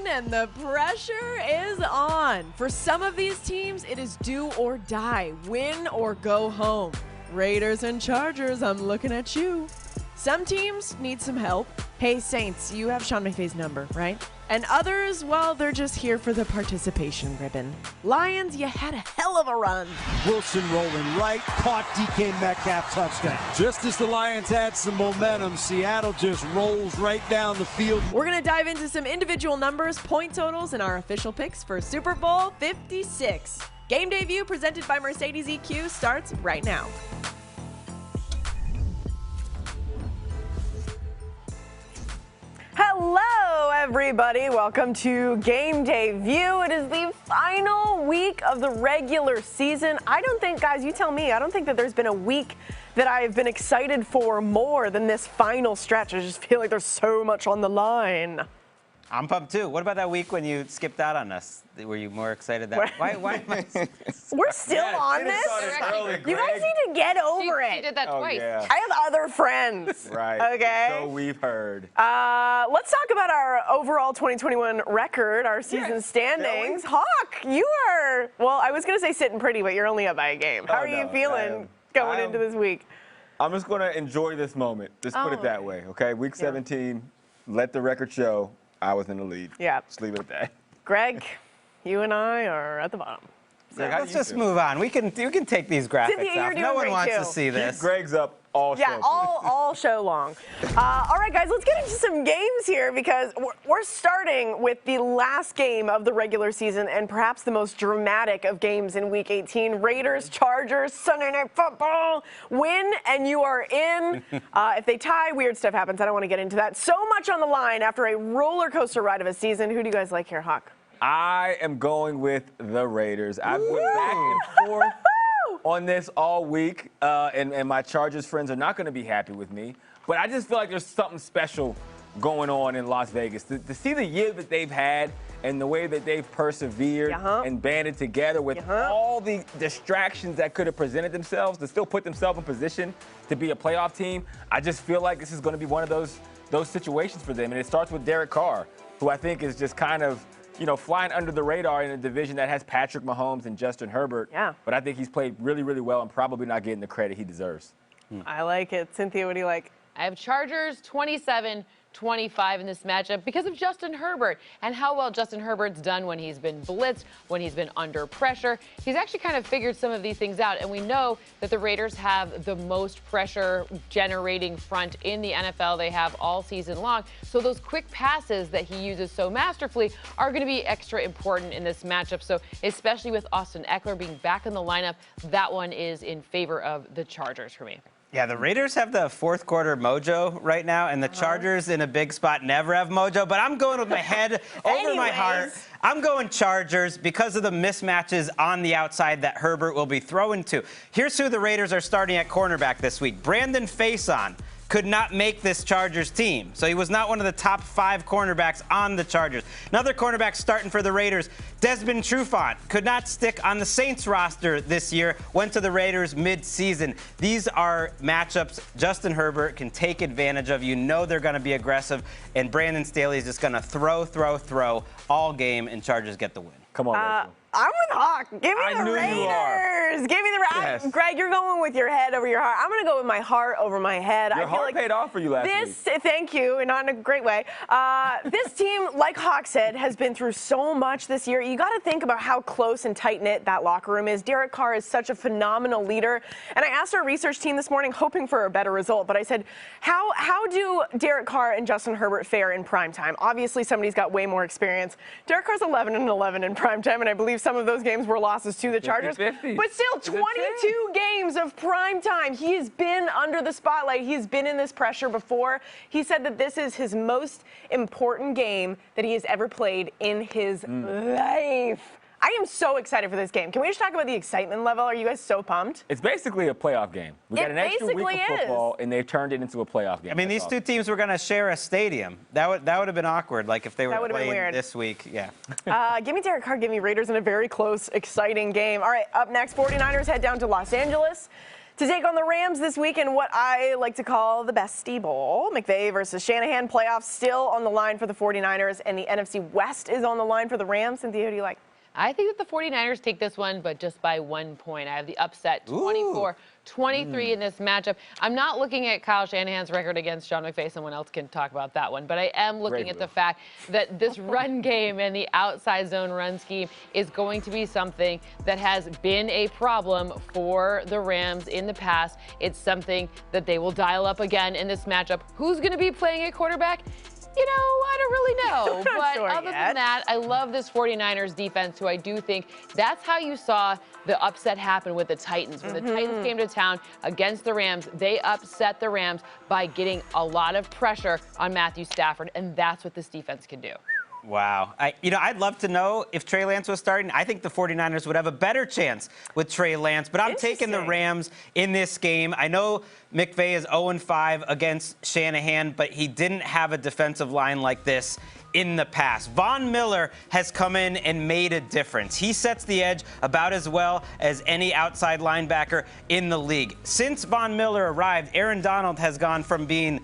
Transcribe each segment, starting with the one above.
and the pressure is on. For some of these teams, it is do or die, win or go home. Raiders and Chargers, I'm looking at you. Some teams need some help. Hey, Saints, you have Sean McVay's number, right? And others, well, they're just here for the participation ribbon. Lions, you had a hell of a run. Wilson rolling right, caught DK Metcalf, touchdown. Just as the Lions had some momentum, Seattle just rolls right down the field. We're going to dive into some individual numbers, point totals, and our official picks for Super Bowl 56. Game Day View, presented by Mercedes EQ, starts right now. Hello, everybody. Welcome to Game Day View. It is the final week of the regular season. I don't think, guys, you tell me, I don't think that there's been a week that I've been excited for more than this final stretch. I just feel like there's so much on the line. I'm pumped too. What about that week when you skipped out on us? Were you more excited that? Why? We're still on this? You guys need to get over it. She did that twice. Yeah. I have other friends. Right. Okay. So we've heard. Let's talk about our overall 2021 record, our season standings. Hawk, you are, well, I was going to say sitting pretty, but you're only up by a game. How are you feeling going into this week? I'm just going to enjoy this moment. Just put it that way, okay? Week 17, let the record show I was in the lead. Yeah. Just leave it at that. Greg, you and I are at the bottom. So let's just move on. You can take these graphics Cynthia, off. No one wants to see this. Keep Greg's up all show. Yeah, all show long. All right, guys, let's get into some games here because we're starting with the last game of the regular season and perhaps the most dramatic of games in Week 18. Raiders, Chargers, Sunday Night Football, win and you are in. If they tie, weird stuff happens. I don't want to get into that. So much on the line after a roller coaster ride of a season. Who do you guys like here, Hawk? I am going with the Raiders. I've went back and forth on this all week, and my Chargers friends are not going to be happy with me. But I just feel like there's something special going on in Las Vegas. To see the year that they've had and the way that they've persevered and banded together with all the distractions that could have presented themselves to still put themselves in position to be a playoff team, I just feel like this is going to be one of those situations for them. And it starts with Derrick Carr, who I think is just kind of flying under the radar in a division that has Patrick Mahomes and Justin Herbert. Yeah. But I think he's played really, really well and probably not getting the credit he deserves. I like it. Cynthia, what do you like? I have Chargers 27-25 in this matchup because of Justin Herbert and how well Justin Herbert's done when he's been blitzed, when he's been under pressure. He's actually kind of figured some of these things out, and we know that the Raiders have the most pressure-generating front in the NFL they have all season long. So those quick passes that he uses so masterfully are going to be extra important in this matchup. So especially with Austin Eckler being back in the lineup, that one is in favor of the Chargers for me. Yeah, the Raiders have the fourth quarter mojo right now, and the Chargers in a big spot never have mojo. But I'm going with my head over my heart. I'm going Chargers because of the mismatches on the outside that Herbert will be throwing to. Here's who the Raiders are starting at cornerback this week. Brandon Faison could not make this Chargers team. So he was not one of the top 5 cornerbacks on the Chargers. Another cornerback starting for the Raiders, Desmond Trufant, could not stick on the Saints roster this year, went to the Raiders mid-season. These are matchups Justin Herbert can take advantage of. You know they're going to be aggressive, and Brandon Staley is just going to throw all game, and Chargers get the win. Come on, Rachel. I'm with Hawk. Give me the Raiders. Give me the Raiders. Yes. Greg, you're going with your head over your heart. I'm going to go with my heart over my head. Your heart paid off for you last week. Thank you, and not in a great way. This team, like Hawk said, has been through so much this year. You got to think about how close and tight-knit that locker room is. Derek Carr is such a phenomenal leader. And I asked our research team this morning, hoping for a better result, but I said, how do Derek Carr and Justin Herbert fare in primetime? Obviously, somebody's got way more experience. Derek Carr's 11-11 in primetime, and I believe some of those games were losses to the Chargers. 50-50. But still, 22 games of prime time. He has been under the spotlight. He's been in this pressure before. He said that this is his most important game that he has ever played in his life. I am so excited for this game. Can we just talk about the excitement level? Are you guys so pumped? It's basically a playoff game. We got an extra week of football, and they've turned it into a playoff game. I mean, these two teams were going to share a stadium. That would have been awkward, like if they were playing this week. Yeah. Give me Derek Carr, give me Raiders in a very close, exciting game. All right, up next, 49ers head down to Los Angeles to take on the Rams this week in what I like to call the Bestie Bowl. McVay versus Shanahan, playoffs still on the line for the 49ers, and the NFC West is on the line for the Rams. Cynthia, who do you like? I think that the 49ers take this one, but just by 1 point. I have the upset 24-23 in this matchup. I'm not looking at Kyle Shanahan's record against Sean McVay. Someone else can talk about that one. But I am looking at the fact that this run game and the outside zone run scheme is going to be something that has been a problem for the Rams in the past. It's something that they will dial up again in this matchup. Who's going to be playing at quarterback? You know, I don't really know. But other than that, I love this 49ers defense, who I do think that's how you saw the upset happen with the Titans. When the Titans came to town against the Rams, they upset the Rams by getting a lot of pressure on Matthew Stafford, and that's what this defense can do. Wow. I'd love to know if Trey Lance was starting. I think the 49ers would have a better chance with Trey Lance, but I'm taking the Rams in this game. I know McVay is 0-5 against Shanahan, but he didn't have a defensive line like this in the past. Von Miller has come in and made a difference. He sets the edge about as well as any outside linebacker in the league. Since Von Miller arrived, Aaron Donald has gone from being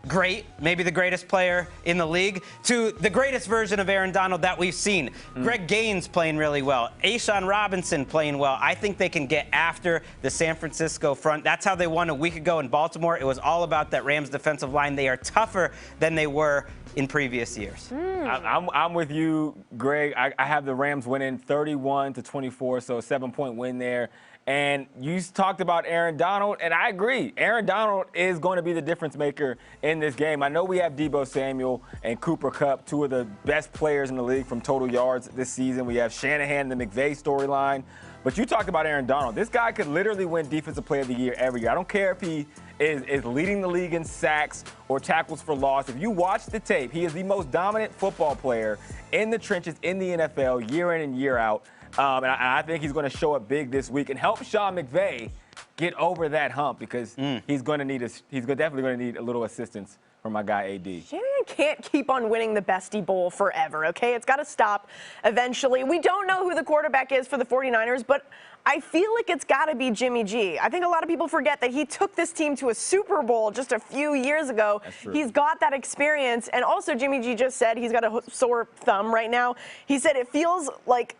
great, maybe the greatest player in the league, to the greatest version of Aaron Donald that we've seen. Greg Gaines playing really well. A'Shaun Robinson playing well. I think they can get after the San Francisco front. That's how they won a week ago in Baltimore. It was all about that Rams defensive line. They are tougher than they were in previous years. I'm with you, Greg. I have the Rams winning 31-24, so a 7-point win there. And you talked about Aaron Donald, and I agree. Aaron Donald is going to be the difference maker in this game. I know we have Deebo Samuel and Cooper Kupp, two of the best players in the league from total yards this season. We have Shanahan, the McVay storyline. But you talked about Aaron Donald. This guy could literally win Defensive Player of the Year every year. I don't care if he is leading the league in sacks or tackles for loss. If you watch the tape, he is the most dominant football player in the trenches in the NFL year in and year out. And I think he's going to show up big this week and help Sean McVay get over that hump, because he's definitely going to need a little assistance from my guy AD. Shanahan can't keep on winning the Bestie Bowl forever, okay? It's got to stop eventually. We don't know who the quarterback is for the 49ers, but I feel like it's got to be Jimmy G. I think a lot of people forget that he took this team to a Super Bowl just a few years ago. That's true. He's got that experience. And also, Jimmy G just said he's got a sore thumb right now. He said it feels like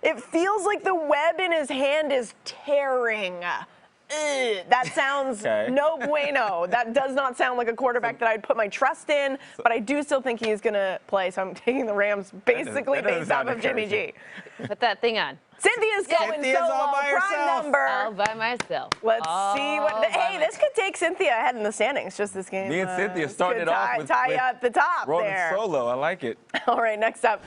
the web in his hand is tearing. That sounds no bueno. That does not sound like a quarterback that I'd put my trust in, but I do still think he's going to play, so I'm taking the Rams basically based off of Jimmy G. Put that thing on. Cynthia's going Cynthia's solo, all by prime herself. number. All by myself. Let's see what. Hey, this could take Cynthia ahead in the standings. Just this game. Me and Cynthia starting it off with tie up the top rolling there. solo. I like it. All right, next up.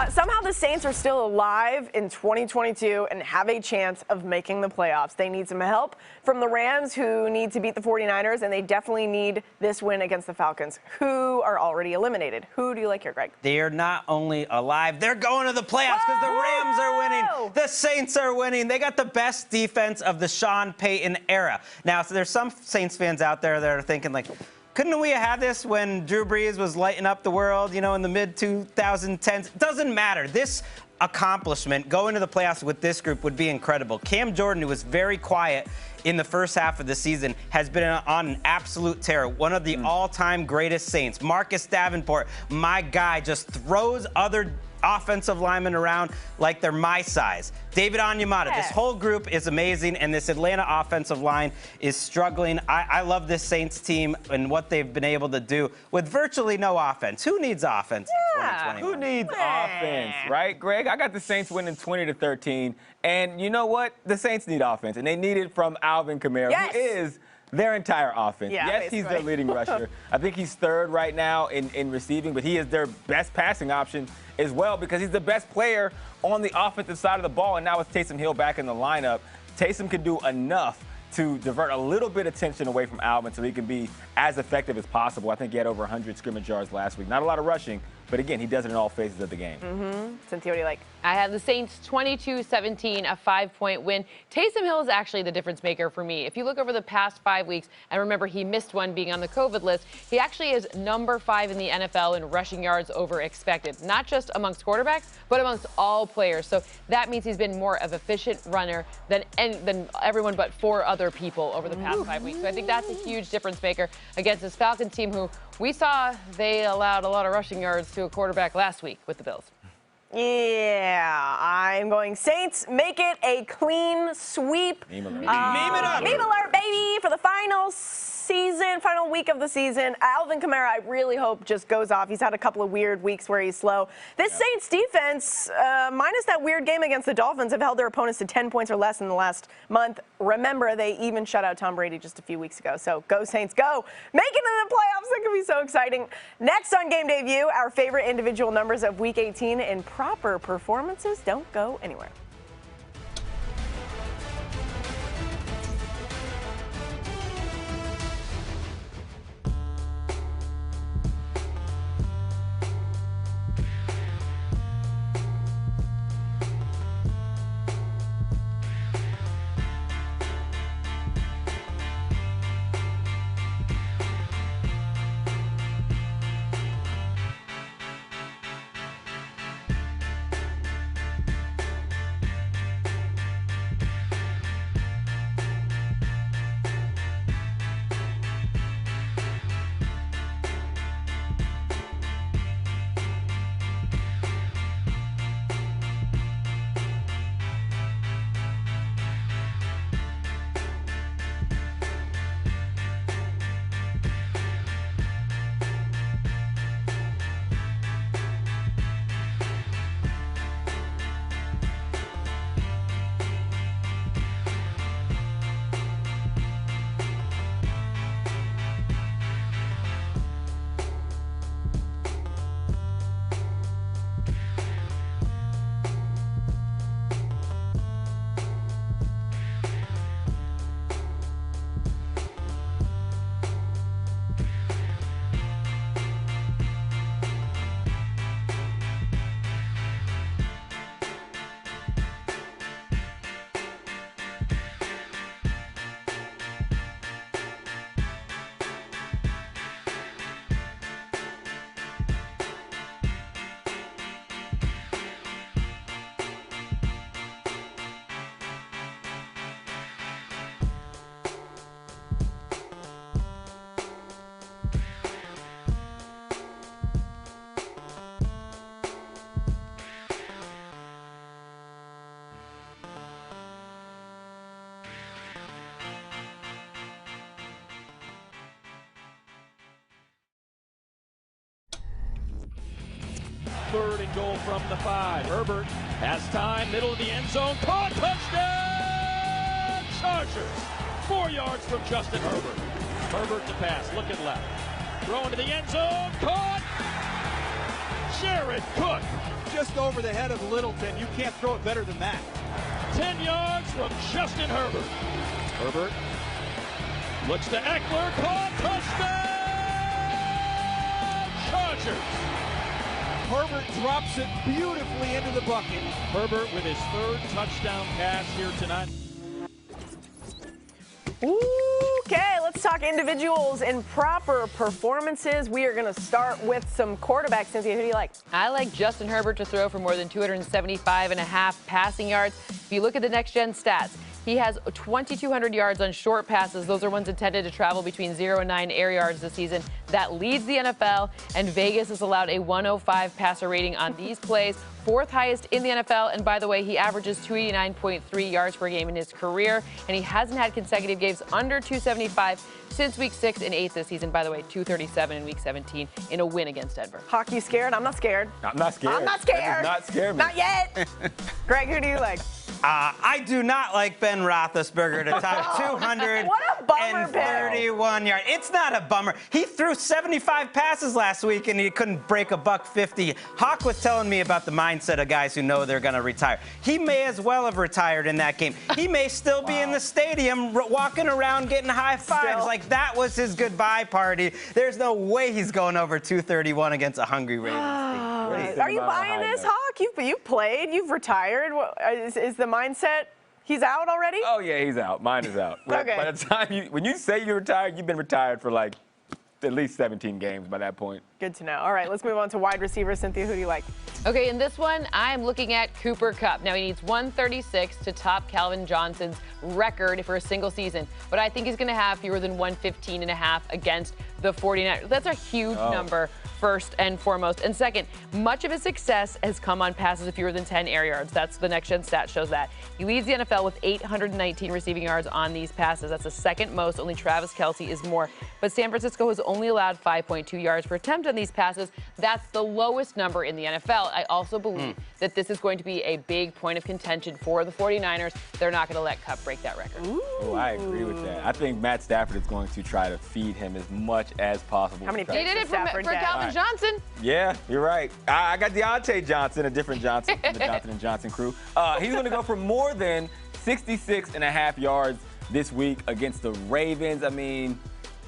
Somehow the Saints are still alive in 2022 and have a chance of making the playoffs. They need some help from the Rams, who need to beat the 49ers, and they definitely need this win against the Falcons, who are already eliminated. Who do you like here, Greg? They are not only alive, they're going to the playoffs because the Rams are winning. The Saints are winning. They got the best defense of the Sean Payton era. Now, so there's some Saints fans out there that are thinking, like, couldn't we have had this when Drew Brees was lighting up the world, you know, in the mid-2010s? It doesn't matter. This accomplishment, going to the playoffs with this group, would be incredible. Cam Jordan, who was very quiet in the first half of the season, has been on an absolute tear. One of the all-time greatest Saints. Marcus Davenport, my guy, just throws other offensive linemen around like they're my size. David Onyemata, this whole group is amazing, and this Atlanta offensive line is struggling. I love this Saints team and what they've been able to do with virtually no offense. Who needs offense in 2021? Who needs offense, right, Greg? I got the Saints winning 20-13, and you know what? The Saints need offense, and they need it from Alvin Kamara, who is their entire offense. Yes, he's their leading rusher. I think he's third right now in receiving, but he is their best passing option as well, because he's the best player on the offensive side of the ball. And now with Taysom Hill back in the lineup, Taysom can do enough to divert a little bit of attention away from Alvin so he can be as effective as possible. I think he had over 100 scrimmage yards last week. Not a lot of rushing, but again, he does it in all phases of the game. Cynthia, what do you like? I have the Saints 22-17, a 5-point win. Taysom Hill is actually the difference maker for me. If you look over the past 5 weeks, and remember he missed one being on the COVID list, he actually is number 5 in the NFL in rushing yards over expected, not just amongst quarterbacks, but amongst all players. So that means he's been more of an efficient runner than everyone but 4 other people over the past 5 weeks. So I think that's a huge difference maker against this Falcons team who we saw they allowed a lot of rushing yards to a quarterback last week with the Bills. Yeah, I'm going Saints. Make it a clean sweep. Meme alert. Meme it up. Meme alert, baby, for the final week of the season. Alvin Kamara, I really hope, just goes off. He's had a couple of weird weeks where he's slow. This Saints defense, minus that weird game against the Dolphins, have held their opponents to 10 points or less in the last month. Remember, they even shut out Tom Brady just a few weeks ago. So go Saints, go. Make it to the playoffs. That could be so exciting. Next on Game Day View, our favorite individual numbers of Week 18 in proper performances. Don't go anywhere. Third and goal from the 5. Herbert has time, middle of the end zone, caught, touchdown! Chargers! 4 yards from Justin Herbert. Herbert to pass, looking left. Throw into the end zone, caught! Jared Cook. Just over the head of Littleton. You can't throw it better than that. 10 yards from Justin Herbert. Herbert looks to Eckler, caught, touchdown! Chargers! Herbert drops it beautifully into the bucket. Herbert with his 3rd touchdown pass here tonight. Okay, let's talk individuals in proper performances. We are going to start with some quarterbacks. Cynthia, who do you like? I like Justin Herbert to throw for more than 275.5 passing yards. If you look at the next-gen stats, he has 2,200 yards on short passes. Those are ones intended to travel between 0 and 9 air yards this season. That leads the NFL, and Vegas has allowed a 105 passer rating on these plays, 4th highest in the NFL. And by the way, he averages 289.3 yards per game in his career, and he hasn't had consecutive games under 275 since Week 6 and 8 this season. By the way, 237 in Week 17 in a win against Denver. Hawk, you scared? I'm not scared. I'm not scared. I'm not scared. That does not scare me. Not yet. Greg, who do you like? I do not like Ben Roethlisberger to top 200. What a bummer pick. 31 yards. It's not a bummer. He threw 75 passes last week, and he couldn't break a $150. Hawk was telling me about the mindset of guys who know they're going to retire. He may as well have retired in that game. He may still be in the stadium walking around getting high fives. Like, that was his goodbye party. There's no way he's going over 231 against a hungry Ravens team. Are you buying this, Hawk? You've played. You've retired. Is the mindset he's out already? Oh, yeah, he's out. Mine is out. Okay. By the time when you say you're retired, you've been retired for like at least 17 games by that point. Good to know. All right, let's move on to wide receiver. Cynthia, who do you like? Okay, in this one, I'm looking at Cooper Kupp. Now, he needs 136 to top Calvin Johnson's record for a single season, but I think he's going to have fewer than 115.5 against the 49ers. That's a huge number, first and foremost. And second, much of his success has come on passes of fewer than 10 air yards. That's the next-gen stat shows that. He leads the NFL with 819 receiving yards on these passes. That's the second most. Only Travis Kelce is more. But San Francisco has only allowed 5.2 yards per attempt on these passes. That's the lowest number in the NFL. I also believe that this is going to be a big point of contention for the 49ers. They're not going to let Kupp break that record. Oh, I agree with that. I think Matt Stafford is going to try to feed him as much as possible. How many He did it for Calvin Johnson. Yeah, you're right. I got Deontay Johnson, a different Johnson from the Johnson & Johnson crew. He's going to go for more than 66.5 yards this week against the Ravens. I mean,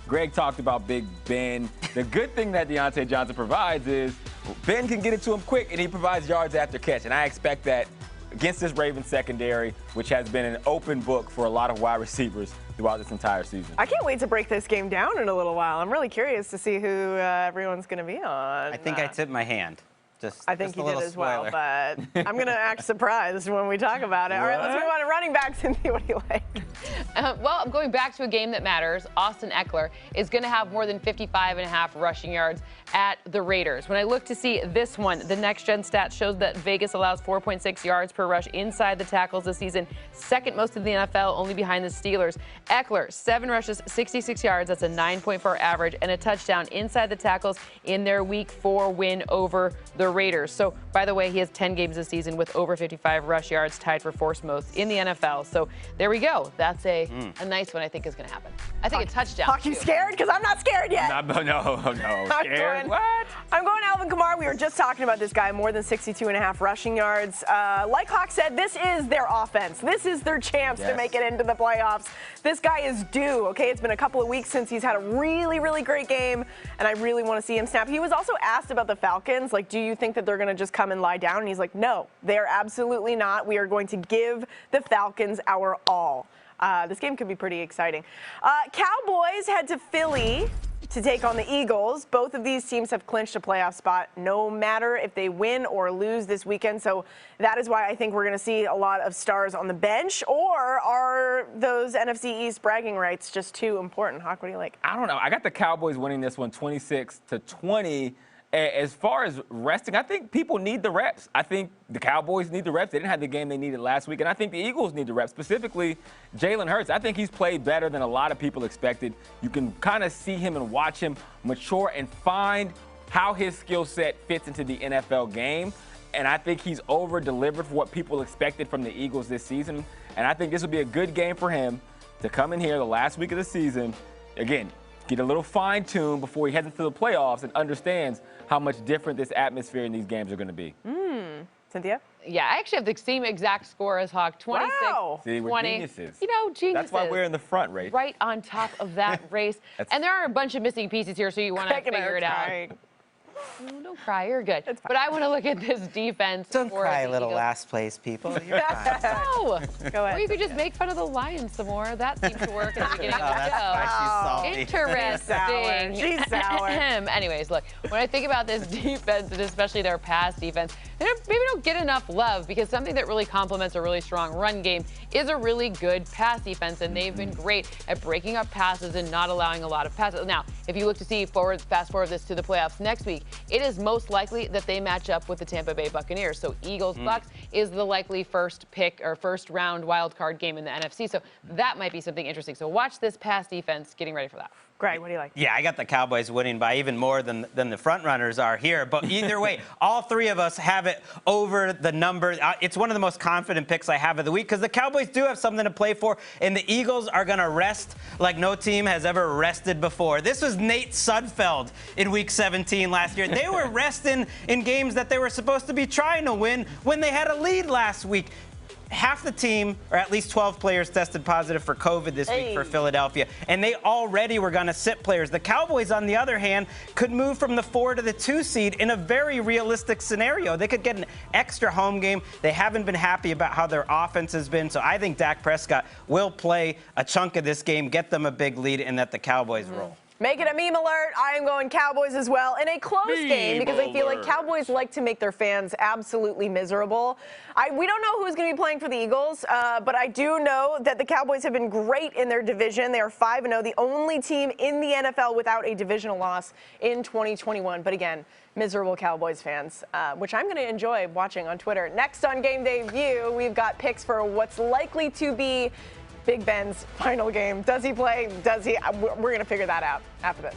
Greg talked about Big Ben. The good thing that Deontay Johnson provides is Ben can get it to him quick, and he provides yards after catch. And I expect that against this Ravens secondary, which has been an open book for a lot of wide receivers throughout this entire season. I can't wait to break this game down in a little while. I'm really curious to see who everyone's going to be on. I think I tipped my hand. I think you did as well, but I'm going to act surprised when we talk about it. All right, let's move on to running backs. Cynthia, what do you like? Well, I'm going back to a game that matters. Austin Eckler is going to have more than 55.5 rushing yards at the Raiders. When I look to see this one, the next-gen stat shows that Vegas allows 4.6 yards per rush inside the tackles this season, second most in the NFL, only behind the Steelers. Eckler, 7 rushes, 66 yards. That's a 9.4 average, and a touchdown inside the tackles in their Week 4 win over the Raiders. So, by the way, he has 10 games this season with over 55 rush yards, tied for fourth most in the NFL. So there we go. That's a nice one I think is going to happen. I think a touchdown. Hawk, you scared? Because I'm not scared yet. No. Scared? What? I'm going Alvin Kamara. We were just talking about this guy, more than 62.5 rushing yards. Like Hawk said, this is their offense. This is their chance to make it into the playoffs. This guy is due, okay? It's been a couple of weeks since he's had a really, really great game, and I really want to see him snap. He was also asked about the Falcons, like, do you think that they're going to just come and lie down? And he's like, no, they're absolutely not. We are going to give the Falcons our all. This game could be pretty exciting. Cowboys head to Philly to take on the Eagles. Both of these teams have clinched a playoff spot no matter if they win or lose this weekend. So that is why I think we're going to see a lot of stars on the bench. Or are those NFC East bragging rights just too important? Hawk, what do you like? I don't know. I got the Cowboys winning this one 26-20. As far as resting, I think people need the reps. I think the Cowboys need the reps. They didn't have the game they needed last week. And I think the Eagles need the reps, specifically Jalen Hurts. I think he's played better than a lot of people expected. You can kind of see him and watch him mature and find how his skill set fits into the NFL game. And I think he's over-delivered for what people expected from the Eagles this season. And I think this will be a good game for him to come in here the last week of the season. Again, get a little fine-tuned before he heads into the playoffs and understands how much different this atmosphere in these games are going to be. Cynthia? Yeah, I actually have the same exact score as Hawk, 26, Wow. See, we're 20. geniuses. You know, geniuses. That's why we're in the front, Ray. Right on top of that race. And there are a bunch of missing pieces here, so you want to Craig and I figure are it out. crying. Don't cry, you're good. But I want to look at this defense. Don't for cry, the little Eagles. last place people. You're fine. No. Go ahead. Or you could just make fun of the Lions some more. That seems to work at the beginning Oh, of the that's why show. she's salty. Interesting. She's sour. Anyways, look, when I think about this defense, and especially their pass defense, they maybe don't get enough love because something that really complements a really strong run game is a really good pass defense, and they've been great at breaking up passes and not allowing a lot of passes. Now, if you look to see fast forward this to the playoffs next week, it is most likely that they match up with the Tampa Bay Buccaneers. So Eagles-Bucks is the likely first pick or first round wild card game in the NFC. So that might be something interesting. So watch this pass defense getting ready for that. Greg, what do you like? Yeah, I got the Cowboys winning by even more than the front runners are here. But either way, all three of us have it over the number. It's one of the most confident picks I have of the week because the Cowboys do have something to play for, and the Eagles are going to rest like no team has ever rested before. This was Nate Sudfeld in Week 17 last year. They were resting in games that they were supposed to be trying to win when they had a lead last week. Half the team, or at least 12 players, tested positive for COVID this week for Philadelphia, and they already were going to sit players. The Cowboys, on the other hand, could move from the 4 to the 2 seed in a very realistic scenario. They could get an extra home game. They haven't been happy about how their offense has been, so I think Dak Prescott will play a chunk of this game, get them a big lead, and that the Cowboys roll. Make it a meme alert. I am going Cowboys as well in a close game because I feel like Cowboys like to make their fans absolutely miserable. We don't know who's going to be playing for the Eagles, but I do know that the Cowboys have been great in their division. They are 5-0, the only team in the NFL without a divisional loss in 2021. But again, miserable Cowboys fans, which I'm going to enjoy watching on Twitter. Next on Game Day View, we've got picks for what's likely to be Big Ben's final game. Does he play? Does he? We're going to figure that out after this.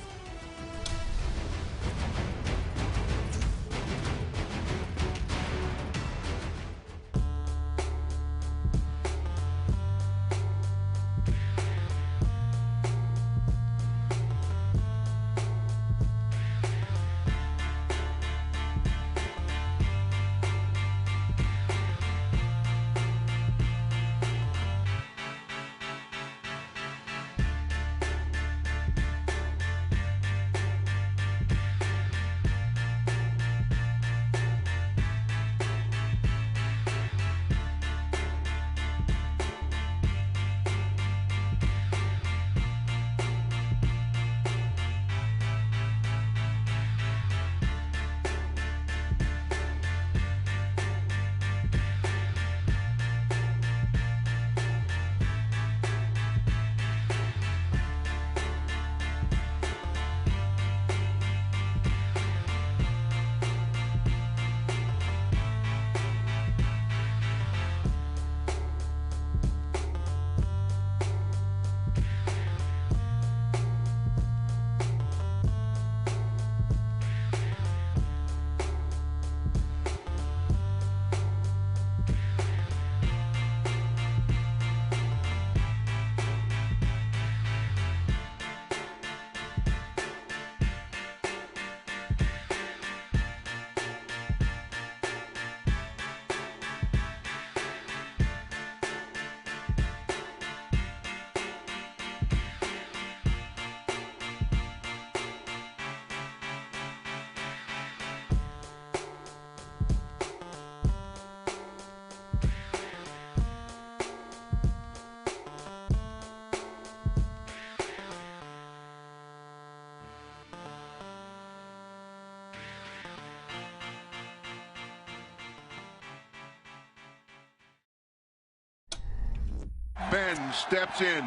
Ben steps in.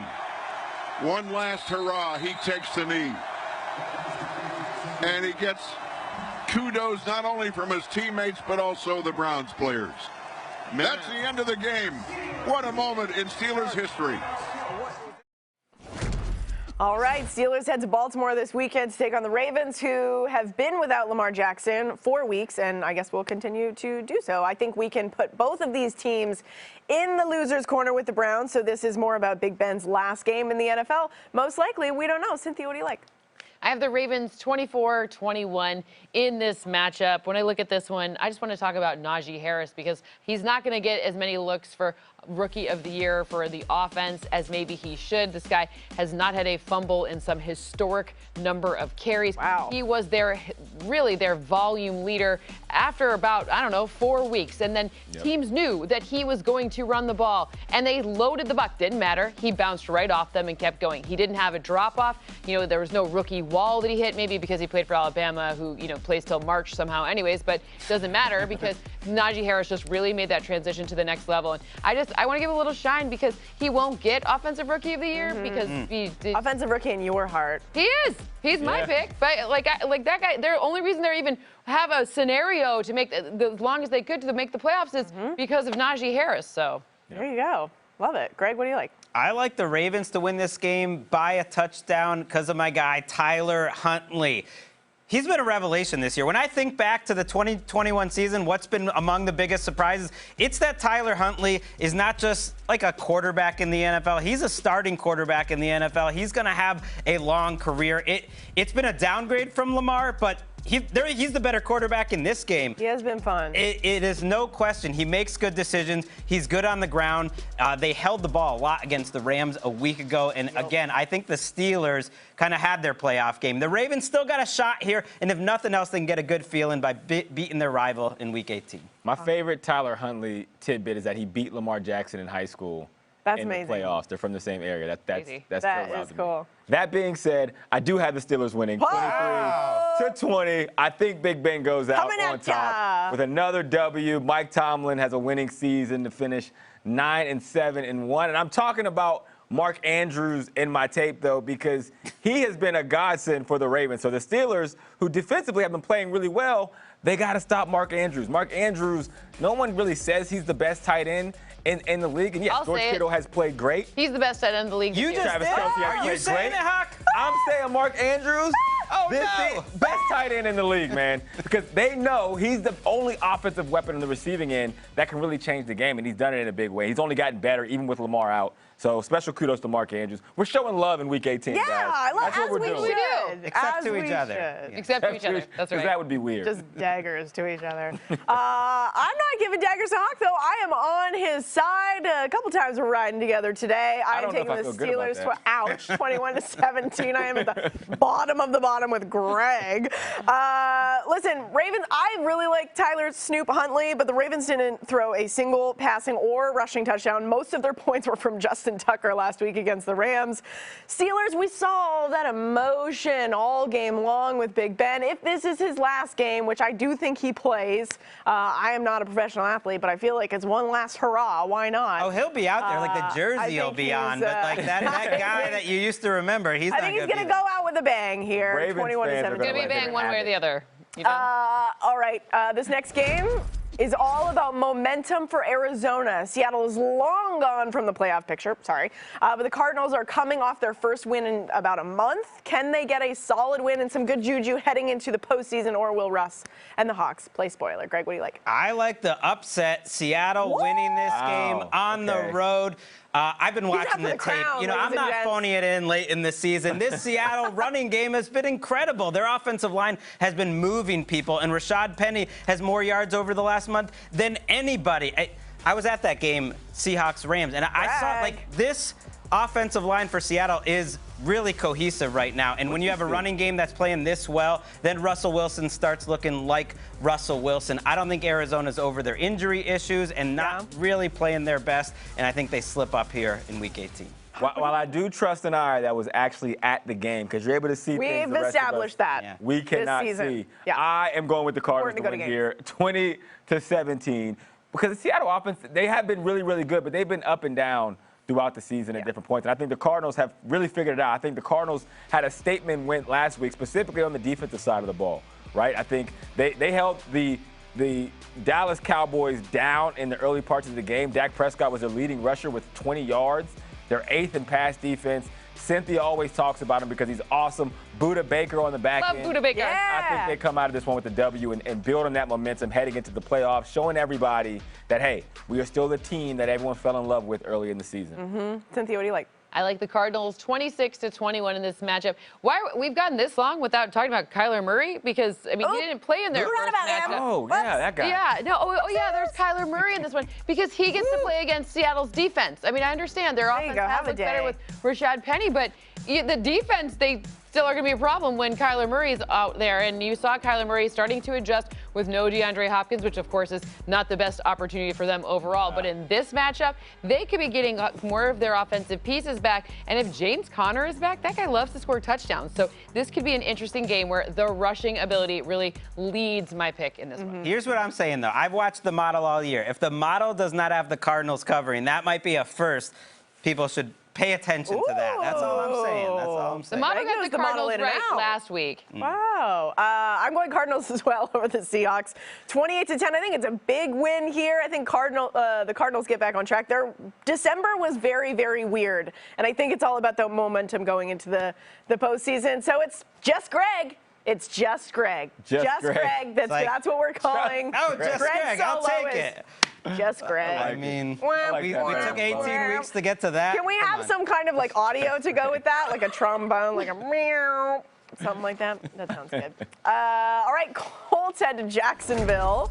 One last hurrah. He takes the knee. And he gets kudos not only from his teammates, but also the Browns players. That's the end of the game. What a moment in Steelers history. All right, Steelers head to Baltimore this weekend to take on the Ravens, who have been without Lamar Jackson 4 weeks, and I guess will continue to do so. I think we can put both of these teams in the loser's corner with the Browns, so this is more about Big Ben's last game in the NFL. Most likely, we don't know. Cynthia, what do you like? I have the Ravens 24-21 in this matchup. When I look at this one, I just want to talk about Naji Harris because he's not going to get as many looks for Rookie of the Year for the offense as maybe he should. This guy has not had a fumble in some historic number of carries. Wow. He was really their volume leader after about, 4 weeks. And then teams knew that he was going to run the ball, and they loaded the box. Didn't matter. He bounced right off them and kept going. He didn't have a drop-off. There was no rookie wall that he hit, maybe because he played for Alabama, who, plays till March somehow anyways, but it doesn't matter because Naji Harris just really made that transition to the next level. And I want to give a little shine because he won't get Offensive Rookie of the Year because he did. Offensive Rookie in your heart. He is. He's my pick. But like that guy, the only reason they're even have a scenario to make as long as they could to make the playoffs is because of Naji Harris. So there you go. Love it. Greg, what do you like? I like the Ravens to win this game by a touchdown because of my guy, Tyler Huntley. He's been a revelation this year. When I think back to the 2021 season, what's been among the biggest surprises, it's that Tyler Huntley is not just like a quarterback in the NFL. He's a starting quarterback in the NFL. He's going to have a long career. It's been a downgrade from Lamar, but he's the better quarterback in this game. He has been fun. It is no question. He makes good decisions. He's good on the ground. They held the ball a lot against the Rams a week ago. And again, I think the Steelers kind of had their playoff game. The Ravens still got a shot here. And if nothing else, they can get a good feeling by beating their rival in Week 18. My favorite Tyler Huntley tidbit is that he beat Lamar Jackson in high school. That's in amazing. the playoffs. They're from the same area. That is cool. That being said, I do have the Steelers winning 23-20. I think Big Ben goes out on top with another W. Mike Tomlin has a winning season to finish 9-7-1. And I'm talking about Mark Andrews in my tape, though, because he has been a godsend for the Ravens. So the Steelers, who defensively have been playing really well, they got to stop Mark Andrews. Mark Andrews, no one really says he's the best tight end in the league. And yes, George Kittle has played great. He's the best tight end in the league. You just Travis Kelce has Are you saying it, Hawk? I'm saying Mark Andrews. Oh, this no. is best tight end in the league, man, because they know he's the only offensive weapon on the receiving end that can really change the game, and he's done it in a big way. He's only gotten better, even with Lamar out. So special kudos to Mark Andrews. We're showing love in Week 18, guys. I love That's what we're doing. Except to each other. Except to each other. That's right. That would be weird. Just daggers to each other. I'm not giving daggers to Hawk, though. I am on his side. A couple times we're riding together today. I am taking the Steelers. Ouch, 21-17. I am at the bottom of the bottom with Greg. Listen, Ravens, I really like Tyler Snoop Huntley, but the Ravens didn't throw a single passing or rushing touchdown. Most of their points were from Justin Tucker last week against the Rams. Steelers, we saw all that emotion all game long with Big Ben. If this is his last game, which I do think he plays, I am not a professional athlete, but I feel like it's one last hurrah. Why not? Oh, he'll be out there. Like the jersey will be on. But like that guy that you used to remember, he's not going to be. I think he's going to go out with a bang here. 21-17. It's going to be a bang one way or the other. You know? All right. This next game is all about momentum for Arizona. Seattle is long gone from the playoff picture, but the Cardinals are coming off their first win in about a month. Can they get a solid win and some good juju heading into the postseason, or will Russ and the Hawks play spoiler? Greg, what do you like? I like the upset. Seattle winning this game on the road. I've been watching the tape. I'm not phoning it in late in the season. This Seattle running game has been incredible. Their offensive line has been moving people, and Rashad Penny has more yards over the last month than anybody. I was at that game, Seahawks Rams, and I saw like this offensive line for Seattle is really cohesive right now. And when you have a running game that's playing this well, then Russell Wilson starts looking like Russell Wilson. I don't think Arizona's over their injury issues and not really playing their best, and I think they slip up here in Week 18. While I do trust an eye that was actually at the game, because you're able to see things We've established that. We cannot see. I am going with the Cardinals to win here, 20-17, because the Seattle offense, they have been really, really good, but they've been up and down throughout the season at different points. And I think the Cardinals have really figured it out. I think the Cardinals had a statement win last week, specifically on the defensive side of the ball, right? I think they held the Dallas Cowboys down in the early parts of the game. Dak Prescott was their leading rusher with 20 yards. They're 8th in pass defense. Cynthia always talks about him because he's awesome. Buda Baker on the back end. Buda Baker. I think they come out of this one with a W and build on that momentum heading into the playoffs, showing everybody that, hey, we are still the team that everyone fell in love with early in the season. Cynthia, what do you like? I like the Cardinals 26-21 in this matchup. We've gotten this long without talking about Kyler Murray? Because, I mean, he didn't play in their first matchup. Oh, yeah, that guy. Yeah, no, there's Kyler Murray in this one because he gets to play against Seattle's defense. I mean, I understand their offense has looked better with Rashad Penny, but the defense, they still are going to be a problem when Kyler Murray's out there. And you saw Kyler Murray starting to adjust with no DeAndre Hopkins, which, of course, is not the best opportunity for them overall. But in this matchup, they could be getting more of their offensive pieces back. And if James Conner is back, that guy loves to score touchdowns. So this could be an interesting game where the rushing ability really leads my pick in this one. Here's what I'm saying, though. I've watched the model all year. If the model does not have the Cardinals covering, that might be a first. people should pay attention to that. That's all I'm saying. That's all I'm The saying. model Greg got knows the the model Cardinals in and right out. last week. Wow. I'm going Cardinals as well over the Seahawks. 28-10. I think it's a big win here. I think the Cardinals get back on track. Their December was very, very weird. And I think it's all about the momentum going into the postseason. So it's just Greg. It's just Greg. Just Greg. That's what we're calling. Just Greg. I'll take it. Just Greg. I mean, like we that. took 18 weeks to get to that. Can we have some kind of like audio to go with that? Like a trombone, like a meow, something like that? That sounds good. All right, Colts head to Jacksonville,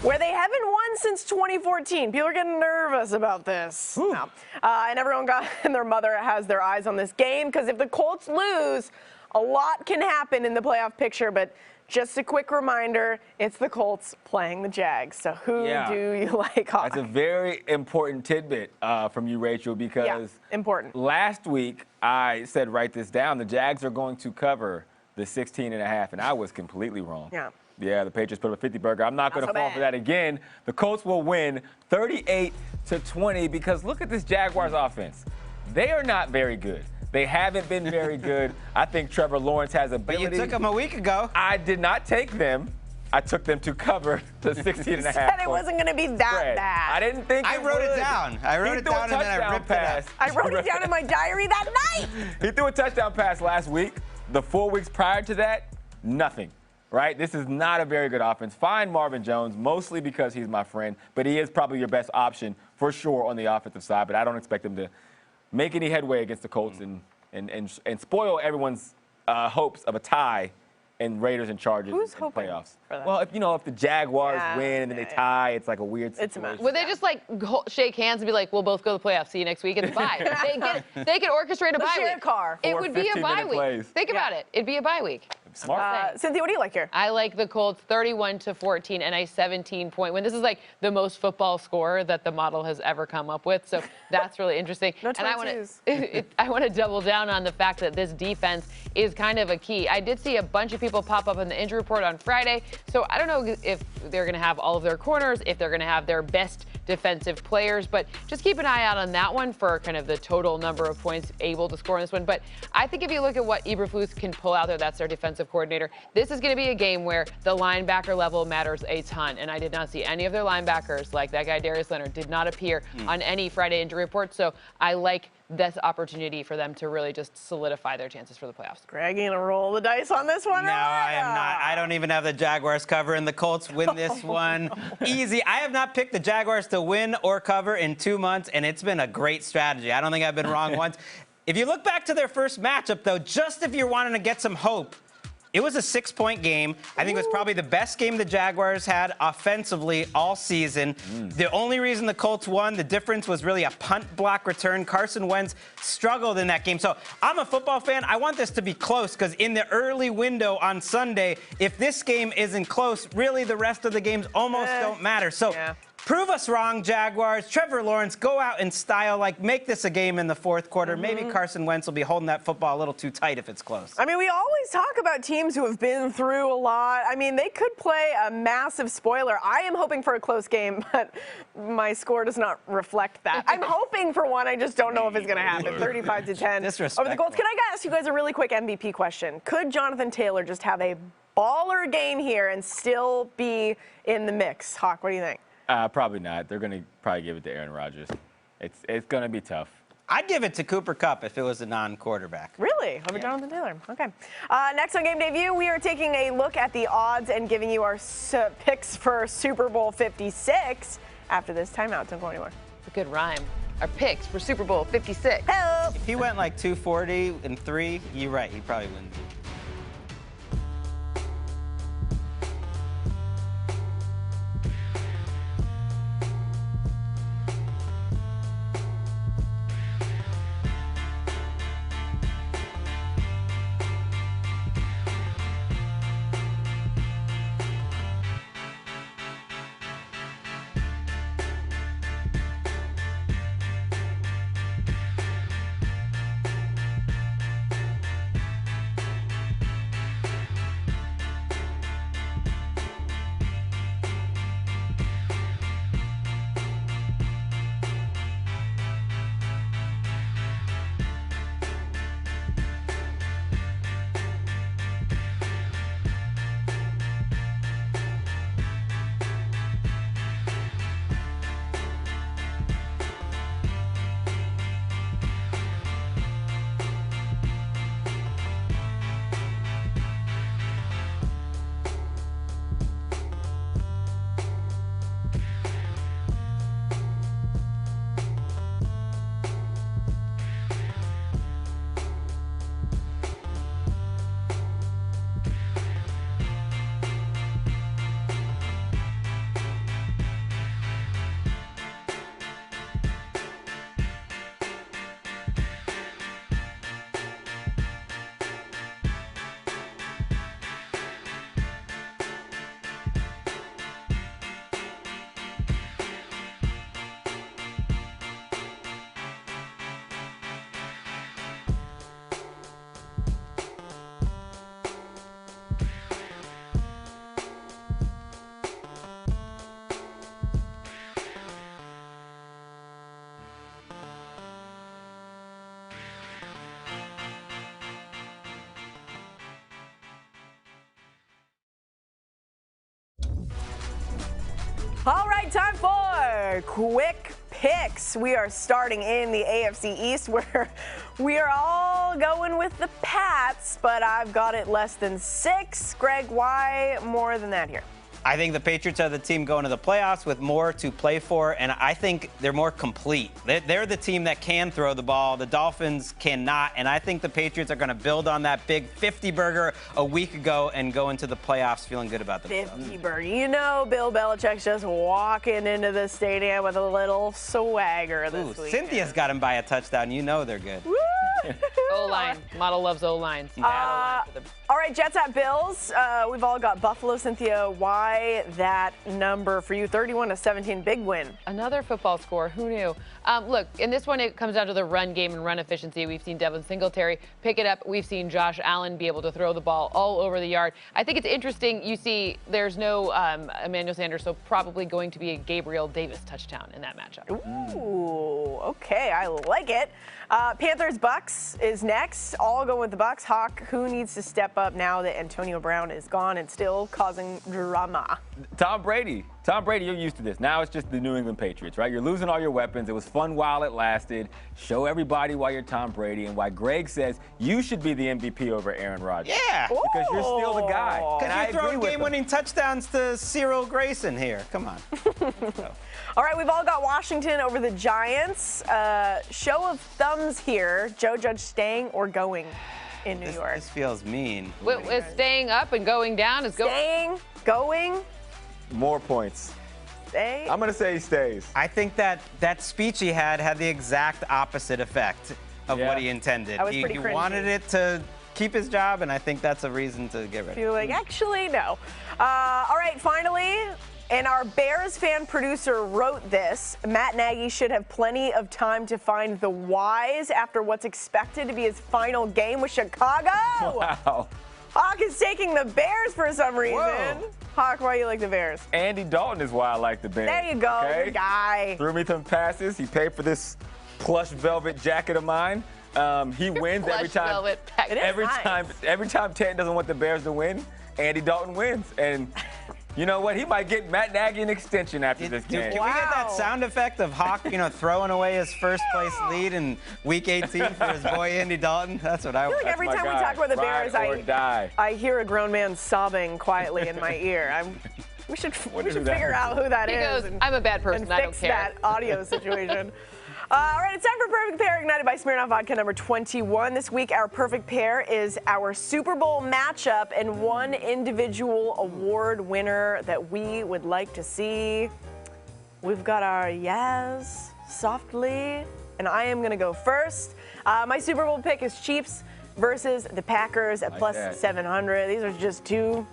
where they haven't won since 2014. People are getting nervous about this. No. And everyone and their mother has their eyes on this game because if the Colts lose, a lot can happen in the playoff picture, but just a quick reminder, it's the Colts playing the Jags. So who do you like, Hawk? That's a very important tidbit from you, Rachel, because important. Last week I said, write this down, the Jags are going to cover the 16.5, and I was completely wrong. Yeah, the Patriots put up a 50 burger. I'm not going to fall for that again. The Colts will win 38-20 because look at this Jaguars offense. They are not very good. They haven't been very good. I think Trevor Lawrence has ability. But you took them a week ago. I did not take them. I took them to cover the 16.5. Said it wasn't going to be that bad. I didn't think I wrote it down. I wrote it down and then I ripped it up. I wrote it down in my diary that night. He threw a touchdown pass last week. The 4 weeks prior to that, nothing. Right? This is not a very good offense. Fine Marvin Jones, mostly because he's my friend, but he is probably your best option for sure on the offensive side, but I don't expect him to make any headway against the Colts and spoil everyone's hopes of a tie in Raiders and Chargers in playoffs. For that? Well, if the Jaguars win and then they tie, it's like a weird situation. Would they just like shake hands and be like, we'll both go to the playoffs, see you next week, and bye? They could orchestrate a bye week. Carr. It would be a bye week. Plays. Think about it. It'd be a bye week. Smart. Cynthia, what do you like here? I like the Colts 31-14 and a 17-point win. This is like the most football score that the model has ever come up with, so that's really interesting. No and I want to double down on the fact that this defense is kind of a key. I did see a bunch of people pop up in the injury report on Friday, so I don't know if they're going to have all of their corners, if they're going to have their best defensive players, but just keep an eye out on that one for kind of the total number of points able to score in this one. But I think if you look at what Eberflus can pull out there, that's their defensive coordinator. This is going to be a game where the linebacker level matters a ton, and I did not see any of their linebackers, like that guy Darius Leonard, did not appear on any Friday injury report, so I like this opportunity for them to really just solidify their chances for the playoffs. Greg, you gonna roll the dice on this one? No, I am not. I don't even have the Jaguars covering. The Colts win this one. Easy. I have not picked the Jaguars to win or cover in 2 months, and it's been a great strategy. I don't think I've been wrong once. If you look back to their first matchup, though, just if you're wanting to get some hope, it was a 6-point game. I think it was probably the best game the Jaguars had offensively all season. The only reason the Colts won, the difference was really a punt block return. Carson Wentz struggled in that game. So I'm a football fan. I want this to be close because in the early window on Sunday, if this game isn't close, really the rest of the games almost don't matter. So prove us wrong, Jaguars. Trevor Lawrence, go out in style. Make this a game in the fourth quarter. Maybe Carson Wentz will be holding that football a little too tight if it's close. I mean, we always talk about teams who have been through a lot. I mean, they could play a massive spoiler. I am hoping for a close game, but my score does not reflect that. I'm hoping for one. I just don't know if it's going to happen. 35-10 Disrespectful. over the Colts. Can I ask you guys a really quick MVP question? Could Jonathan Taylor just have a baller game here and still be in the mix? Hawk, what do you think? Probably not. They're going to probably give it to Aaron Rodgers. It's going to be tough. I'd give it to Cooper Kupp if it was a non-quarterback. Really? Over Jonathan Taylor. Okay. Next on Game Day View, we are taking a look at the odds and giving you our picks for Super Bowl 56 after this timeout. Don't go anywhere. It's a good rhyme. Our picks for Super Bowl 56. Help! If he went like 240 and 3, you're right. He probably wouldn't. All right, time for quick picks. We are starting in the AFC East, where we are all going with the Pats, but I've got it less than 6. Greg, why more than that here? I think the Patriots are the team going to the playoffs with more to play for, and I think they're more complete. They're the team that can throw the ball. The Dolphins cannot, and I think the Patriots are going to build on that big 50-burger a week ago and go into the playoffs feeling good about themselves. 50-burger. You know Bill Belichick's just walking into the stadium with a little swagger this week. Cynthia's got him by a touchdown. You know they're good. O-line. Model loves O-lines. All right, Jets at Bills. We've all got Buffalo. Cynthia, why that number for you? 31-17, big win. Another football score. Who knew? Look, in this one, it comes down to the run game and run efficiency. We've seen Devin Singletary pick it up. We've seen Josh Allen be able to throw the ball all over the yard. I think it's interesting. You see there's no Emmanuel Sanders, so probably going to be a Gabriel Davis touchdown in that matchup. Ooh, okay, I like it. Panthers-Bucks is next. All going with the Bucks. Hawk, who needs to step up now that Antonio Brown is gone and still causing drama? Tom Brady. Tom Brady, you're used to this. Now it's just the New England Patriots, right? You're losing all your weapons. It was fun while it lasted. Show everybody why you're Tom Brady and why Greg says you should be the MVP over Aaron Rodgers. Yeah. Because you're still the guy. Because you're throwing game-winning touchdowns to Cyril Grayson here. Come on. All right, we've all got Washington over the Giants. Show of thumbs here. Joe Judge staying or going in New York? This feels mean. With staying up and going down is Staying, going, More points. stay. I'm going to say he stays. I think that speech he had the exact opposite effect of what he intended. That was He pretty cringy. wanted it to keep his job, and I think that's a reason to get rid of him. You're like, actually, no. All right, finally, and our Bears fan producer wrote this. Matt Nagy should have plenty of time to find the whys after what's expected to be his final game with Chicago. Wow. Hawk is taking the Bears for some reason. Whoa. Hawk, why you like the Bears? Andy Dalton is why I like the Bears. There you go, okay? good guy. Threw me some passes. He paid for this plush velvet jacket of mine. He wins every plush time. velvet pack. It is nice. Every time Tanton doesn't want the Bears to win, Andy Dalton wins. And you know what? He might get Matt Nagy an extension after this game. Can we get that sound effect of Hawk, throwing away his first place lead in Week 18 for his boy Andy Dalton? That's what I I feel want. like every my time we guy. talk about the Bears, Ride or die. I hear a grown man sobbing quietly in my ear. We should Wonder who that figure is. out who that He is. goes, I'm a bad person. And I don't fix care. that audio situation. All right, it's time for Perfect Pair, ignited by Smirnoff Vodka number 21. This week, our perfect pair is our Super Bowl matchup and one individual award winner that we would like to see. We've got our Yaz softly, and I am going to go first. My Super Bowl pick is Chiefs versus the Packers at plus that. 700. These are just two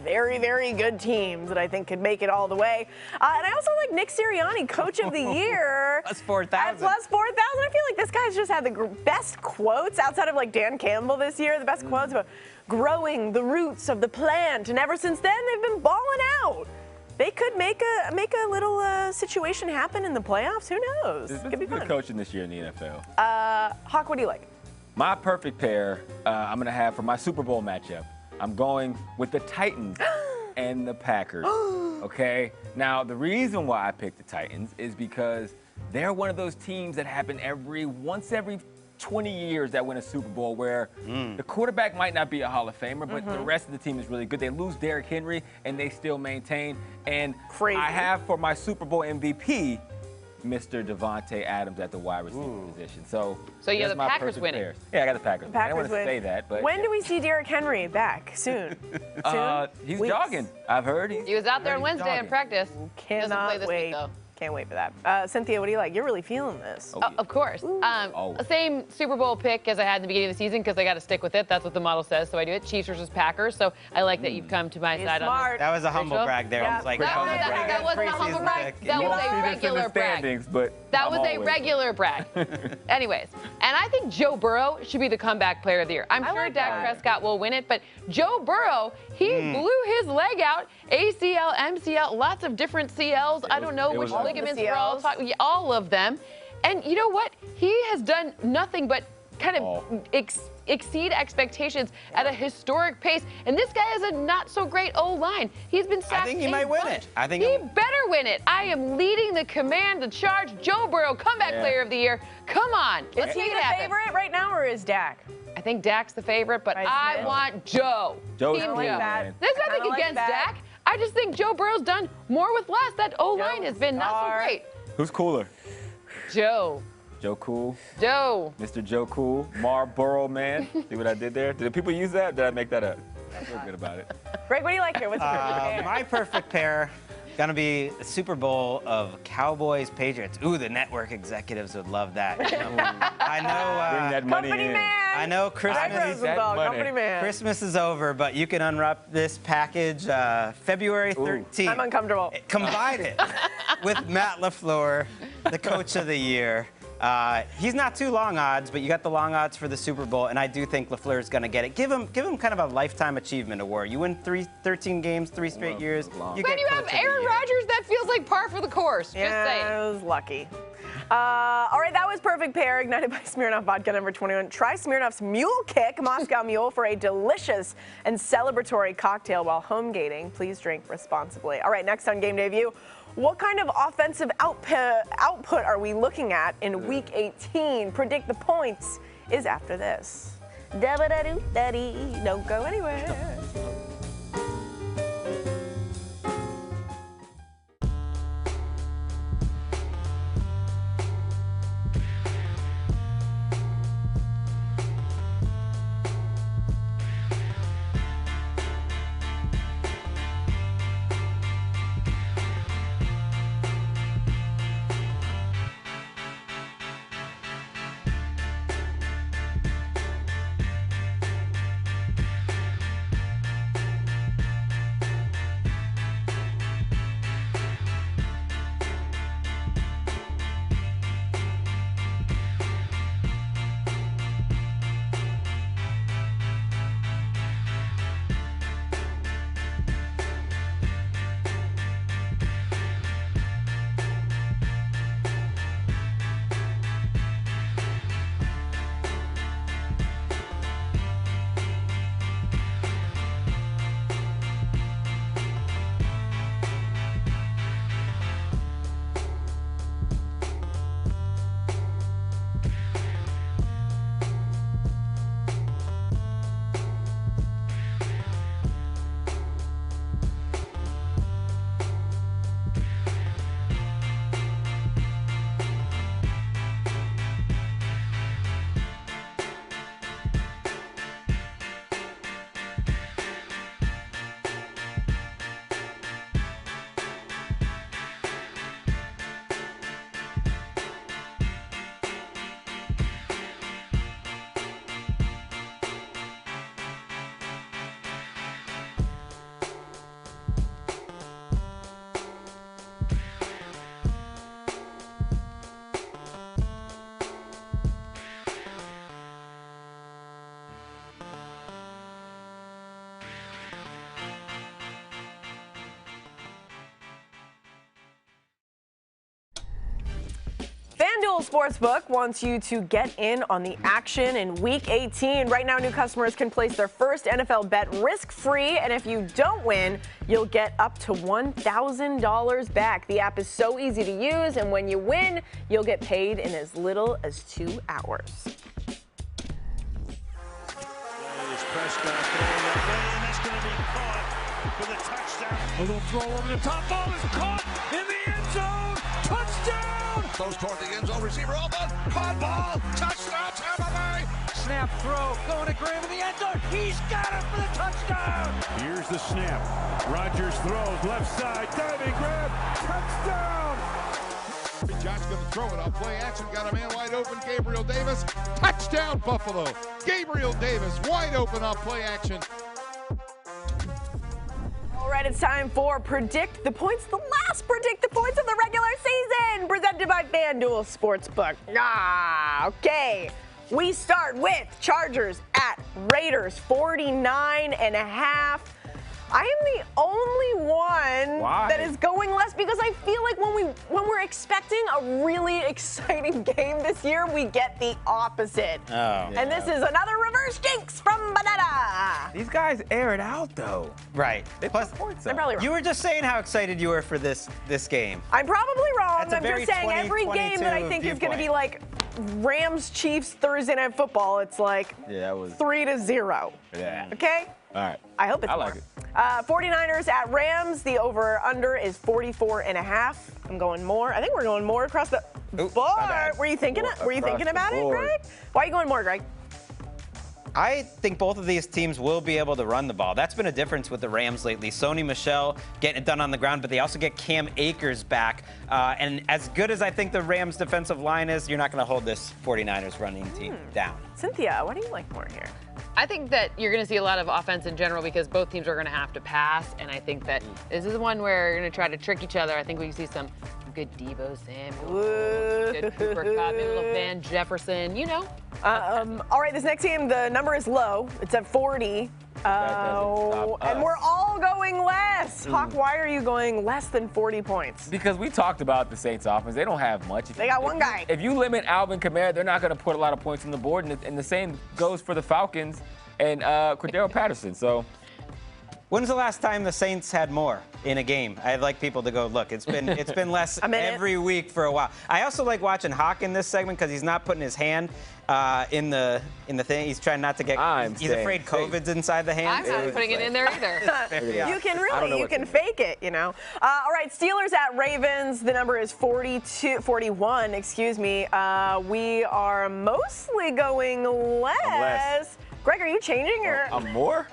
very, very good teams that I think could make it all the way. And I also like Nick Sirianni, Coach of the Year. Plus 4,000. At plus 4,000. I feel like this guy's just had the best quotes outside of like Dan Campbell this year. The best quotes about growing the roots of the plant. And ever since then, they've been balling out. They could make a little situation happen in the playoffs. Who knows? This It could be is good fun. coaching this year in the NFL. Hawk, what do you like? My perfect pair I'm going to have for my Super Bowl matchup. I'm going with the Titans and the Packers. Okay? Now, the reason why I picked the Titans is because they're one of those teams that happen once every 20 years that win a Super Bowl where the quarterback might not be a Hall of Famer, but the rest of the team is really good. They lose Derrick Henry, and they still maintain. And Crazy. I have for my Super Bowl MVP, Mr. Devontae Adams at the wide receiver position. So you have that's the my Packers perfect winning. pairs. Yeah, I got the Packers. I didn't want to win. say that, but when yeah. do we see Derrick Henry back? Soon. Soon? He's Weeks. jogging. I've heard He was out there on Wednesday in jogging. practice. Doesn't play Cannot this wait. week, though. Can't wait for that. Cynthia, what do you like? You're really feeling this. Oh, yeah. Of course. Always. Same Super Bowl pick as I had in the beginning of the season because I got to stick with it. That's what the model says, so I do it. Chiefs versus Packers. So I like that you've come to my He's side on smart. That was a humble Rachel? brag there. Yeah. I was like, That wasn't a humble preseason brag. pick. That You was won't a see this in regular the brag. standings, but That I'm was a always- regular brag. Anyways, and I think Joe Burrow should be the comeback player of the year. I'm I sure like Dak that. Prescott will win it, but Joe Burrow, he blew his leg out, ACL, MCL, lots of different CLs. I don't know it which was ligaments all the we're all CLs. talking, all of them. And you know what? He has done nothing but kind of exceed expectations at a historic pace. And this guy has a not-so-great O-line. He's been sacked. I think he might win it. I think he better win it. I am leading the command, the charge. Joe Burrow, comeback player of the year. Come on. Let's Is he the favorite right now, or is Dak? I think Dak's the favorite, but I want Joe. Joe's Team cool, Joe. man. There's nothing against Dak. I just think Joe Burrow's done more with less. That O-line has been not so great. Who's cooler? Joe. Joe Cool. Joe. Mr. Joe Cool. Marlboro Man. See what I did there? Did people use that? Did I make that up? I feel good about it. Greg, what do you like here? What's your perfect pair? My perfect pair gonna be a Super Bowl of Cowboys Patriots. Ooh, the network executives would love that. You know? I know. Bring that money Company in. man. I know Greg Christmas. Rosenthal, company man. Christmas is over, but you can unwrap this package February 13th. I'm uncomfortable. Combine it with Matt LaFleur, the Coach of the Year. He's not too long odds, but you got the long odds for the Super Bowl, and I do think LaFleur is going to get it. Give him kind of a lifetime achievement award. You win 13 games, 3 straight years. When you have Aaron Rodgers, that feels like par for the course. Just saying. I was lucky. All right, that was Perfect Pair, ignited by Smirnoff Vodka number 21. Try Smirnoff's Mule Kick Moscow Mule for a delicious and celebratory cocktail while home gating. Please drink responsibly. All right, next on Game Day View, what kind of offensive output are we looking at in Week 18? Predict the points is after this. Da-ba-da-doo-da-dee. Don't go anywhere. FanDuel Sportsbook wants you to get in on the action in Week 18. Right now, new customers can place their first NFL bet risk-free, and if you don't win, you'll get up to $1,000 back. The app is so easy to use, and when you win, you'll get paid in as little as 2 hours. Prescott throwing that way, and that's going to be caught for the touchdown. A little throw over the top, ball is caught in the end zone. Touchdown! Goes toward the end zone, receiver open, caught ball, touchdown, Tampa Bay! Snap throw, going to Graham in the end zone. He's got it for the touchdown. Here's the snap. Rodgers throws left side, diving grab, touchdown! Josh going to throw it on play action. Got a man wide open. Gabriel Davis. Touchdown, Buffalo. Gabriel Davis wide open on play action. All right, it's time for Predict the Points, the last Predict the Points of the regular season, presented by FanDuel Sportsbook. Okay. We start with Chargers at Raiders, 49.5. I am the only one that is going less because I I feel like when we're expecting a really exciting game this year, we get the opposite. Oh. And this is another reverse jinx from Banana. These guys air it out, though. Right. They Plus, put points I'm up. probably wrong. you were just saying how excited you were for this game. I'm probably wrong. That's a I'm very just saying every game that I 2022 think is going to be viewpoint. like Rams Chiefs Thursday Night Football, it's like Yeah, that was. 3-0. Yeah. Okay? All right. I hope it's I like more. it. 49ers at Rams. The over/under is 44.5. I'm going more. I think we're going more across the Ooh, board. my bad. Were you thinking? Were you Across thinking the about it, board. Greg? Why are you going more, Greg? I think both of these teams will be able to run the ball. That's been a difference with the Rams lately. Sony Michel getting it done on the ground, but they also get Cam Akers back. And as good as I think the Rams defensive line is, you're not going to hold this 49ers running team down. Cynthia, what do you like more here? I think that you're going to see a lot of offense in general because both teams are going to have to pass, and I think that this is one where you're going to try to trick each other. I think we can see some good Deebo Samuel, good Cooper Kupp, maybe a little Van Jefferson, you know. All right, this next game, the number is low. It's at 40. stop And us. we're all going less. Hawk, why are you going less than 40 points? Because we talked about the Saints offense. They don't have much. They got one guy. If you limit Alvin Kamara, they're not going to put a lot of points on the board. And the same goes for the Falcons and Cordero Patterson. So When's the last time the Saints had more in a game? I'd like people to go look. It's been less every week for a while. I also like watching Hawk in this segment because he's not putting his hand in the thing. He's trying not to get. He's afraid COVID's inside the hand. I'm not putting it in there either. You can fake it, you know. All right, Steelers at Ravens. The number is 41, excuse me. We are mostly going less. Greg, are you changing your? I'm more?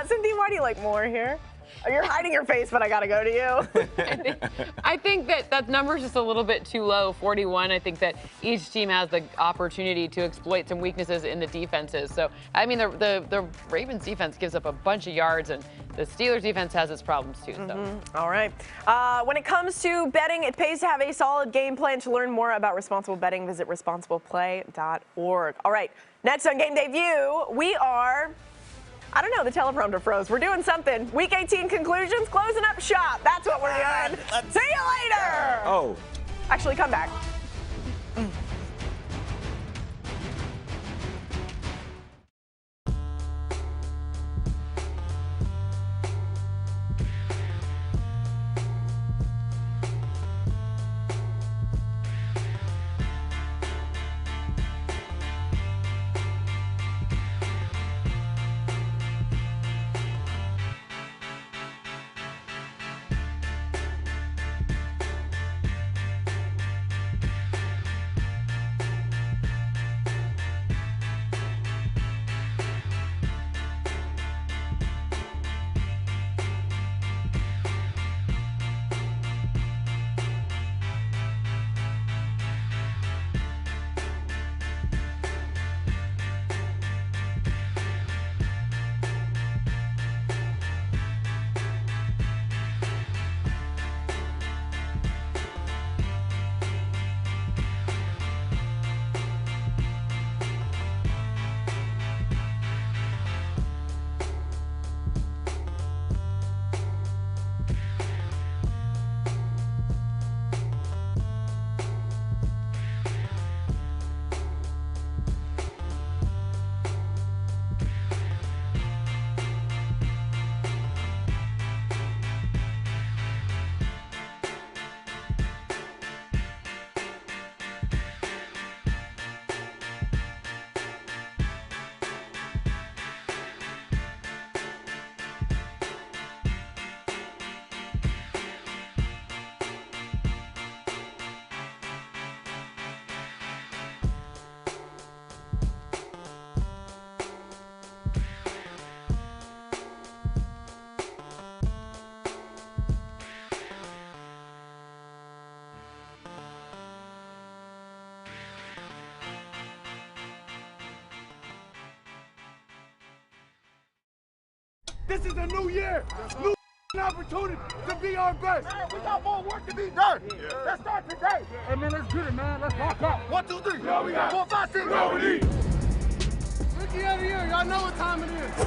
Cynthia, why do you like more here? You're hiding your face, but I gotta go to you. I think that number is just a little bit too low, 41. I think that each team has the opportunity to exploit some weaknesses in the defenses. So, I mean, the Ravens defense gives up a bunch of yards, and the Steelers defense has its problems too. So. All right. When it comes to betting, it pays to have a solid game plan. To learn more about responsible betting, visit responsibleplay.org. All right. Next on Game Day View, we are. I don't know, the teleprompter froze. We're doing something. Week 18 conclusions, closing up shop. That's what we're doing. See you later. Oh. Actually, come back. This is a new year, new opportunity to be our best. We got more work to be done. Let's start today. Hey man, let's get it, man. Let's rock out. 1, 2, 3. Yo, we got 4, 5, 6. Yo, we need. Rookie of the year, y'all know what time it is.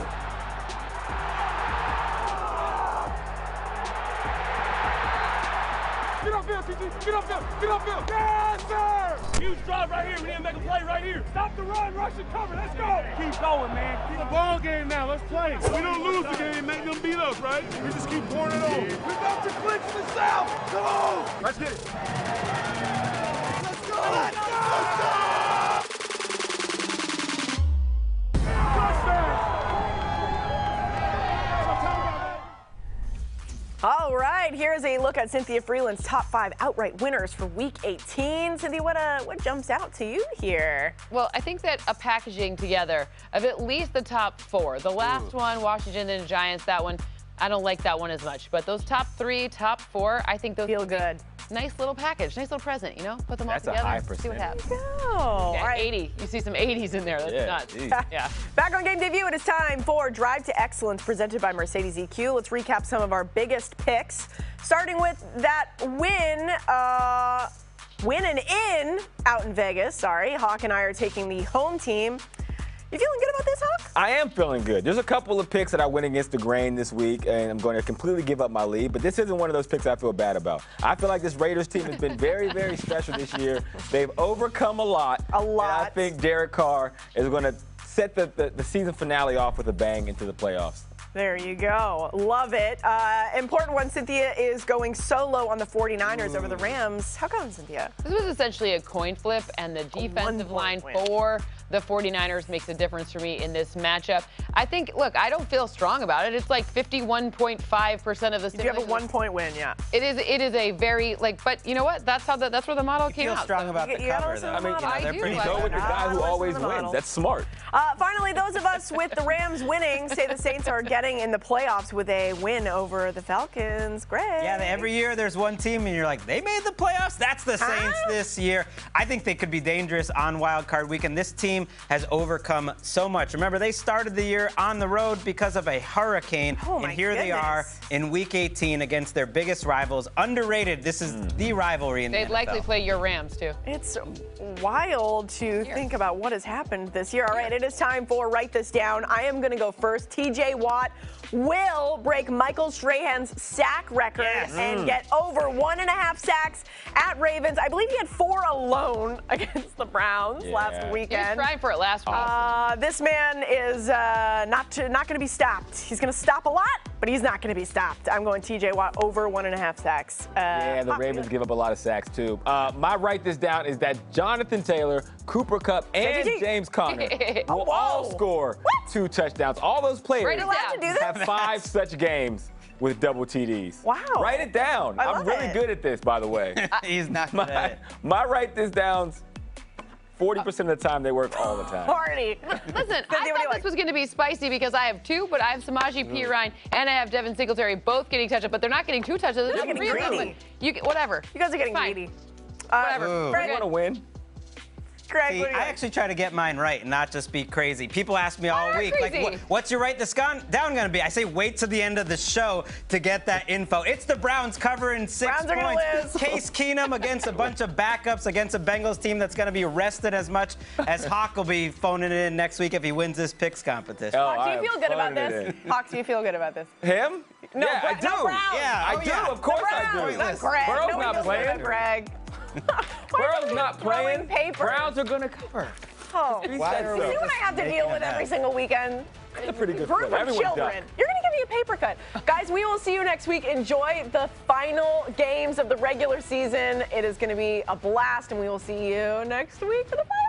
Get upfield, TG. Get upfield. Get upfield. Yes, sir. Huge drive right here. We need to make a play right here. Stop the run, rush and cover. Let's go. Keep going, man. It's a ball game now. Let's play. We don't lose the game, make them beat us, right? We just keep pouring it on. We about to clinch the South. Come on. Let's get it. Let's go. Let's go. All right, here's a look at Cynthia Freeland's top 5 outright winners for Week 18. Cynthia, what jumps out to you here? Well, I think that a packaging together of at least the top 4. The last one, Washington and Giants, that one, I don't like that one as much. But those top 3, top 4, I think those feel good. Nice little package, nice little present, you know? Put them all together, That's a high see what percentage. happens. Oh, Yeah, all right. 80. You see some 80s in there. That's nuts. geez. Yeah. Back on Game Debut, it is time for Drive to Excellence presented by Mercedes EQ. Let's recap some of our biggest picks, starting with that win and in out in Vegas. Sorry, Hawk and I are taking the home team. You feeling good about this, Hawk? I am feeling good. There's a couple of picks that I went against the grain this week, and I'm going to completely give up my lead, but this isn't one of those picks I feel bad about. I feel like this Raiders team has been very, very special this year. They've overcome a lot. A lot. And I think Derrick Carr is going to set the season finale off with a bang into the playoffs. There you go. Love it. Important one, Cynthia is going solo on the 49ers over the Rams. How come, Cynthia? This was essentially a coin flip, and the defensive line one-point win. for the 49ers makes a difference for me in this matchup. I think, look, I don't feel strong about it. It's like 51.5% of the Did you have a 1-point win? Yeah. It is a very, but you know what? That's where the model came Feel out. strong so. about the You gotta cover, listen though. to the model. I they're do pretty like Go with the that. guy who listen always to the model. wins. That's smart. Finally, those of us with the Rams winning say the Saints are getting in the playoffs with a win over the Falcons. Greg. Yeah, every year there's one team and you're like, they made the playoffs? That's the Saints this year. I think they could be dangerous on Wild Card Weekend. This team has overcome so much. Remember, they started the year on the road because of a hurricane. Oh, my and here they are goodness. in Week 18 against their biggest rivals. Underrated. This is the rivalry in the They'd NFL. likely play your Rams, too. It's wild to think about what has happened this year. All right, it is time for Write This Down. I am going to go first. TJ Watt will break Michael Strahan's sack record and get over 1.5 sacks at Ravens. I believe he had 4 alone against the Browns last He was weekend. trying for it last week. This man is not going to be stopped. He's going to stop a lot, but he's not going to be stopped. I'm going TJ Watt over 1.5 sacks. Yeah, the Ravens give up a lot of sacks, too. My write this down is that Jonathan Taylor, Cooper Kupp, and JT. James Conner will whoa. all score 2 touctouchdowns. All those players Write it Allowed down. to do this? have 5 such games with double TDs. Wow. Write it down. I I'm love really it. good at this, by the way. He's not good at it. my write this downs, 40% of the time they work all the time. Party. Listen, what do I you thought like? this was going to be spicy because I have 2, but I have Samaje Perine and I have Devin Singletary both getting touchdowns, but they're not getting 2 touchdowns. They're They're getting getting 3 of them. greedy. Whatever. You guys are getting Fine. greedy. Whatever. Ooh. Greg, You want to win? Greg, See, what do you I like? actually try to get mine right and not just be crazy. People ask me all You're week, crazy. like, what's your write this down going to be? I say, wait till the end of the show to get that info. It's the Browns covering 6 Browns are gonna points. lose. Case Keenum against a bunch of backups against a Bengals team that's going to be rested as much as Hawk will be phoning it in next week if he wins this picks competition. Oh, Hawk, do I you am feel good about phoning this? it in. Hawk, do you feel good about this? Him? No, yeah, I but do. no Browns. Yeah, I oh, do. yeah. Of course The I Browns, do. not Greg. Burrow's Nobody not feels good playing. about Greg. Burrow's not Throwing playing. paper. Browns are going to cover. Oh, Why you are see we what I have to making deal with that? every single weekend? That's a pretty good Group film. of Everyone children. ducked. You're going to give me a paper cut. Guys, we will see you next week. Enjoy the final games of the regular season. It is going to be a blast, and we will see you next week for the playoffs.